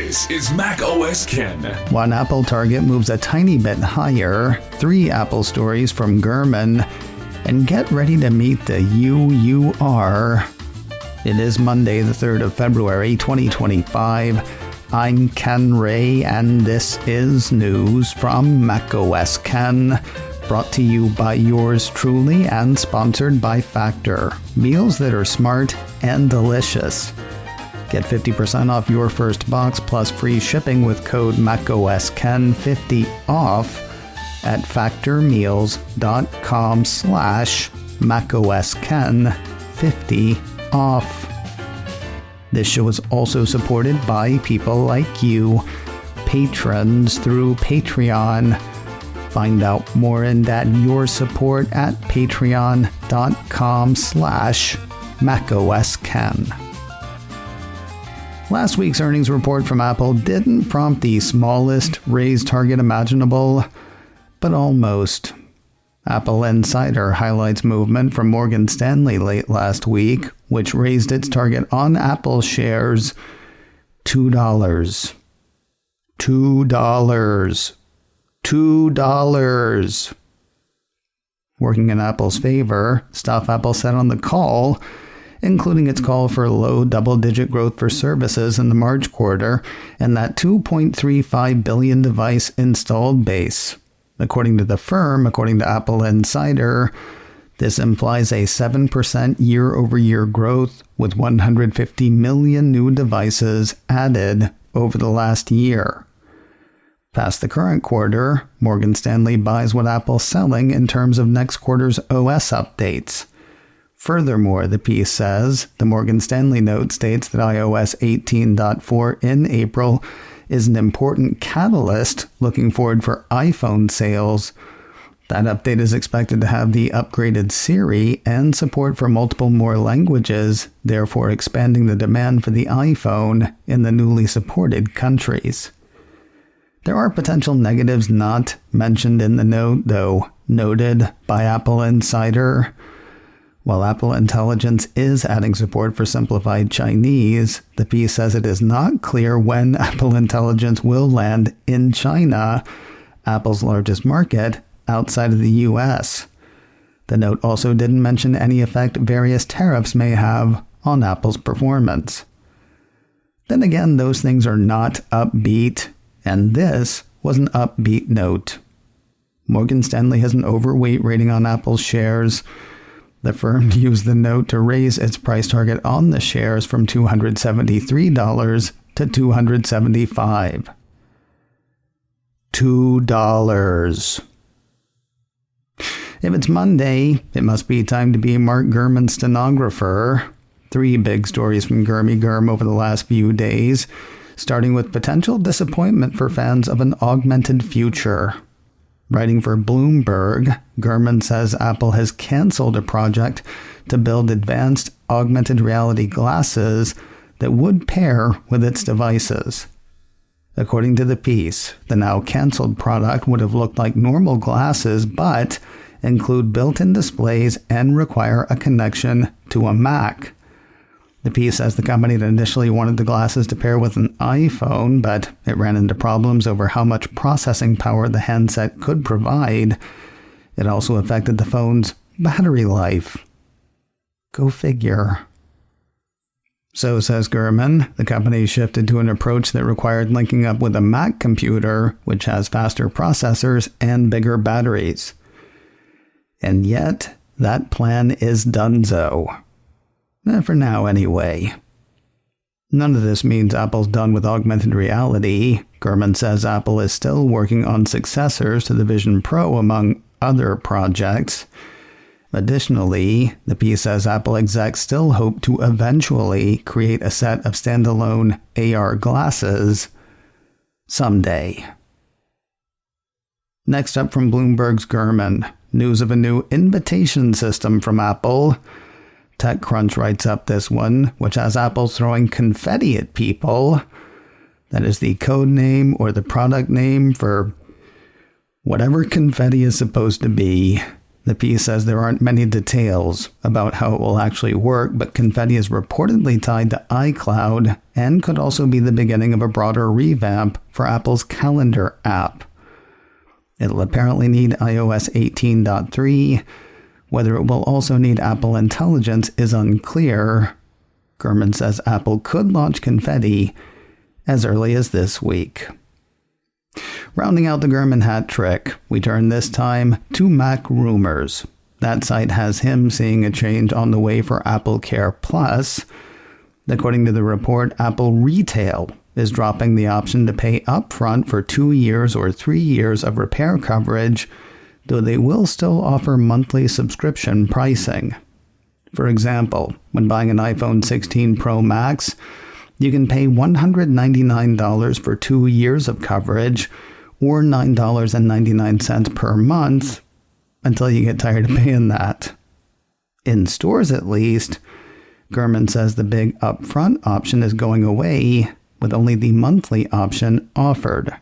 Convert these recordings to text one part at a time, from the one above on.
This is Mac OS Ken. One Apple target moves a tiny bit higher, 3 Apple stories from Gurman, and get ready to meet the UUR. It is Monday, the 3rd of February, 2025. I'm Ken Ray, and this is news from Mac OS Ken, brought to you by yours truly and sponsored by Factor. Meals that are smart and delicious. Get 50% off your first box plus free shipping with code MacOSKen50 off at factormeals.com/MacOSKen50 off. This show is also supported by people like you, patrons through Patreon. Find out more and add your support at patreon.com/MacOSKen. Last week's earnings report from Apple didn't prompt the smallest raise target imaginable, but almost. Apple Insider highlights movement from Morgan Stanley late last week, which raised its target on Apple shares $2. $2. Working in Apple's favor, stuff Apple said on the call, including its call for low double-digit growth for services in the March quarter and that 2.35 billion device installed base. According to the firm, according to Apple Insider, this implies a 7% year-over-year growth with 150 million new devices added over the last year. Past the current quarter, Morgan Stanley buys what Apple's selling in terms of next quarter's OS updates. Furthermore, the piece says, the Morgan Stanley note states that iOS 18.4 in April is an important catalyst looking forward for iPhone sales. That update is expected to have the upgraded Siri and support for multiple more languages, therefore expanding the demand for the iPhone in the newly supported countries. There are potential negatives not mentioned in the note, though, noted by Apple Insider. While Apple Intelligence is adding support for simplified Chinese, the piece says it is not clear when Apple Intelligence will land in China, Apple's largest market, outside of the US. The note also didn't mention any effect various tariffs may have on Apple's performance. Then again, those things are not upbeat, and this was an upbeat note. Morgan Stanley has an overweight rating on Apple's shares. The firm used the note to raise its price target on the shares from $273 to $275. $2. If it's Monday, it must be time to be Mark Gurman's stenographer. 3 big stories from Gurmy Gurm over the last few days, starting with potential disappointment for fans of an augmented future. Writing for Bloomberg, Gurman says Apple has canceled a project to build advanced augmented reality glasses that would pair with its devices. According to the piece, the now canceled product would have looked like normal glasses but include built-in displays and require a connection to a Mac. The piece says the company that initially wanted the glasses to pair with an iPhone, but it ran into problems over how much processing power the handset could provide. It also affected the phone's battery life. Go figure. So, says Gurman, the company shifted to an approach that required linking up with a Mac computer, which has faster processors and bigger batteries. And yet, that plan is donezo. For now, anyway. None of this means Apple's done with augmented reality. Gurman says Apple is still working on successors to the Vision Pro, among other projects. Additionally, the piece says Apple execs still hope to eventually create a set of standalone AR glasses someday. Next up from Bloomberg's Gurman, news of a new invitation system from Apple. TechCrunch writes up this one, which has Apple throwing confetti at people. That is the code name or the product name for whatever confetti is supposed to be. The piece says there aren't many details about how it will actually work, but Confetti is reportedly tied to iCloud and could also be the beginning of a broader revamp for Apple's Calendar app. It'll apparently need iOS 18.3. Whether it will also need Apple Intelligence is unclear. Gurman says Apple could launch Confetti as early as this week. Rounding out the Gurman hat trick, we turn this time to Mac rumors. That site has him seeing a change on the way for AppleCare Plus. According to the report, Apple Retail is dropping the option to pay upfront for 2 years or 3 years of repair coverage, though they will still offer monthly subscription pricing. For example, when buying an iPhone 16 Pro Max, you can pay $199 for 2 years of coverage, or $9.99 per month, until you get tired of paying that. In stores at least, Gurman says the big upfront option is going away, with only the monthly option offered.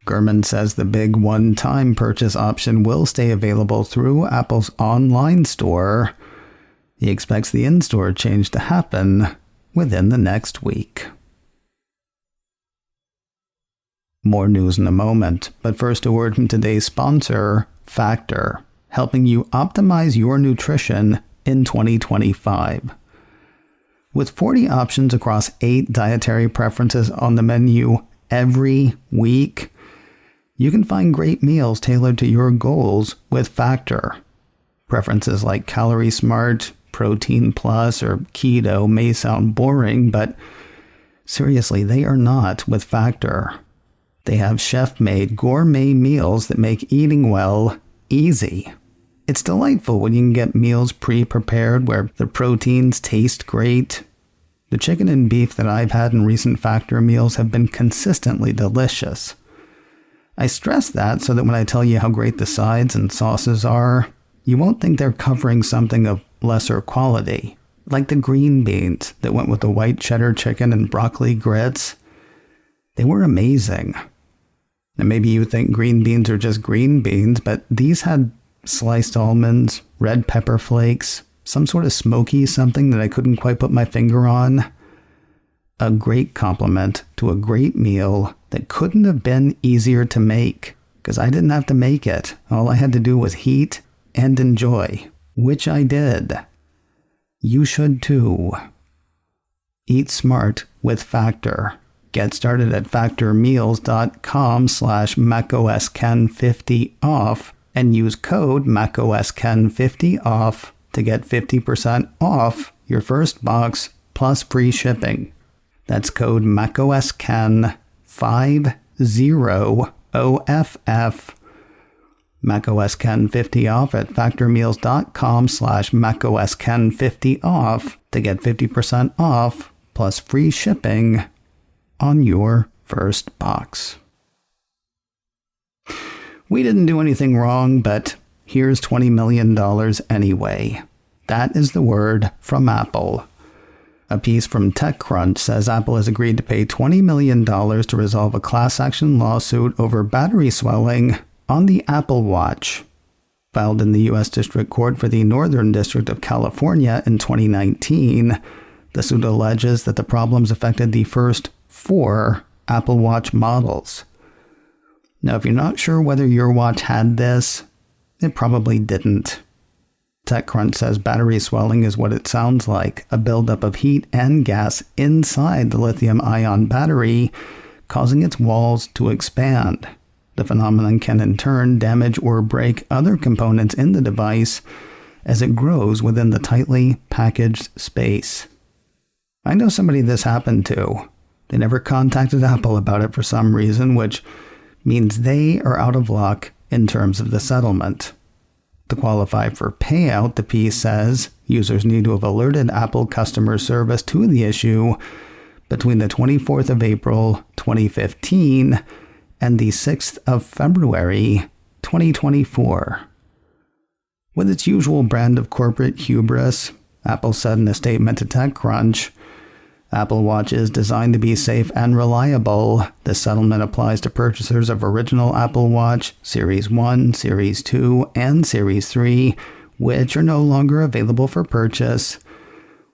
Gurman says the big one-time purchase option will stay available through Apple's online store. He expects the in-store change to happen within the next week. More news in a moment, but first a word from today's sponsor, Factor, helping you optimize your nutrition in 2025. With 40 options across 8 dietary preferences on the menu every week, you can find great meals tailored to your goals with Factor. Preferences like Calorie Smart, Protein Plus, or Keto may sound boring, but seriously, they are not with Factor. They have chef-made gourmet meals that make eating well easy. It's delightful when you can get meals pre-prepared where the proteins taste great. The chicken and beef that I've had in recent Factor meals have been consistently delicious. I stress that so that when I tell you how great the sides and sauces are, you won't think they're covering something of lesser quality, like the green beans that went with the white cheddar chicken and broccoli grits. They were amazing. And maybe you think green beans are just green beans, but these had sliced almonds, red pepper flakes, some sort of smoky something that I couldn't quite put my finger on. A great compliment to a great meal that couldn't have been easier to make, because I didn't have to make it. All I had to do was heat and enjoy, which I did. You should too. Eat smart with Factor. Get started at factormeals.com/macOSKen50off and use code macOSKen50off to get 50% off your first box plus free shipping. That's code macOSKen50OFF. macOSKen50off at factormeals.com/macOSKen50off to get 50% off plus free shipping on your first box. We didn't do anything wrong, but here's $20 million anyway. That is the word from Apple. A piece from TechCrunch says Apple has agreed to pay $20 million to resolve a class action lawsuit over battery swelling on the Apple Watch. Filed in the U.S. District Court for the Northern District of California in 2019, the suit alleges that the problems affected the first 4 Apple Watch models. Now, if you're not sure whether your watch had this, it probably didn't. TechCrunch says battery swelling is what it sounds like, a buildup of heat and gas inside the lithium-ion battery, causing its walls to expand. The phenomenon can in turn damage or break other components in the device as it grows within the tightly packaged space. I know somebody this happened to. They never contacted Apple about it for some reason, which means they are out of luck in terms of the settlement. To qualify for payout, the piece says users need to have alerted Apple customer service to the issue between the 24th of April, 2015 and the 6th of February, 2024. With its usual brand of corporate hubris, Apple said in a statement to TechCrunch, Apple Watch is designed to be safe and reliable. This settlement applies to purchasers of original Apple Watch Series 1, Series 2, and Series 3, which are no longer available for purchase.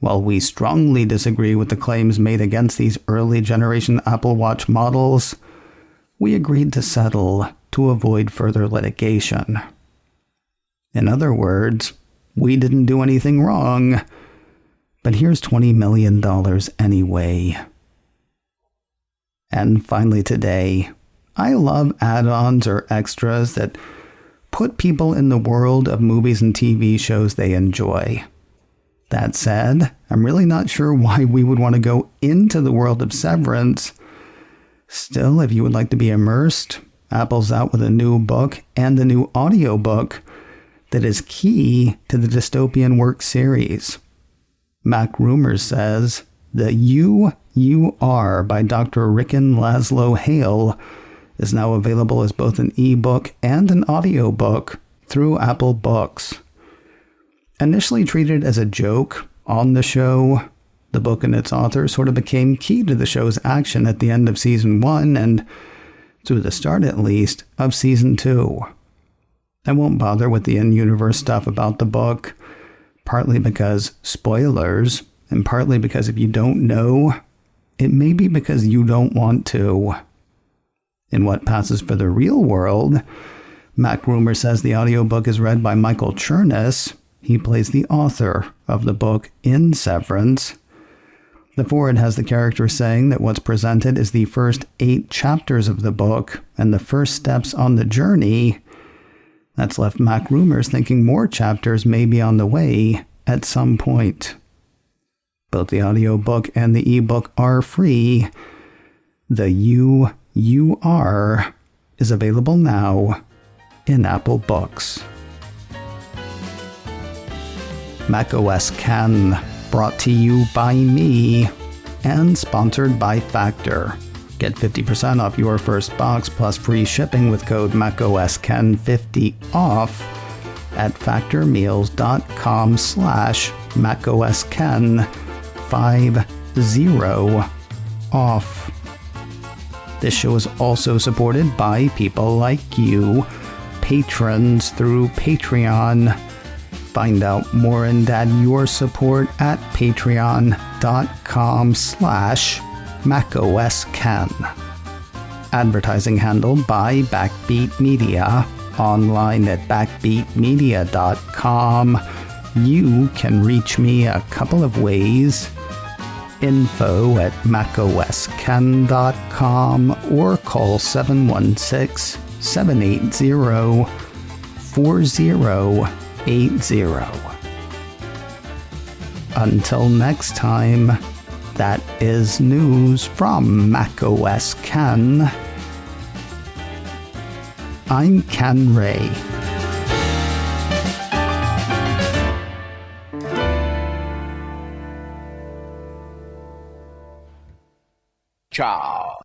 While we strongly disagree with the claims made against these early generation Apple Watch models, we agreed to settle to avoid further litigation. In other words, we didn't do anything wrong, but here's $20 million anyway. And finally today, I love add-ons or extras that put people in the world of movies and TV shows they enjoy. That said, I'm really not sure why we would want to go into the world of Severance. Still, if you would like to be immersed, Apple's out with a new book and a new audiobook that is key to the dystopian work series. Mac Rumors says, The You Are by Dr. Rickon Laszlo Hale is now available as both an ebook and an audiobook through Apple Books. Initially treated as a joke on the show, the book and its author sort of became key to the show's action at the end of Season 1 and, through the start at least, of Season 2. I won't bother with the in-universe stuff about the book, partly because spoilers, and partly because if you don't know, it may be because you don't want to. In what passes for the real world, Mac Rumor says the audiobook is read by Michael Chernus. He plays the author of the book in Severance. The foreword has the character saying that what's presented is the first 8 chapters of the book and the first steps on the journey. That's left Mac Rumors thinking more chapters may be on the way at some point. Both the audiobook and the ebook are free. The You Are is available now in Apple Books. macOS Ken, brought to you by me and sponsored by Factor. Get 50% off your first box plus free shipping with code macOSKen50 off at factormeals.com/macOSKen50 off. This show is also supported by people like you, patrons through Patreon. Find out more and add your support at patreon.com/macOSKen. Advertising handled by Backbeat Media. Online at backbeatmedia.com. You can reach me a couple of ways. Info at macOSKen.com or call 716-780-4080. Until next time, that is news from macOS Ken. I'm Ken Ray. Ciao.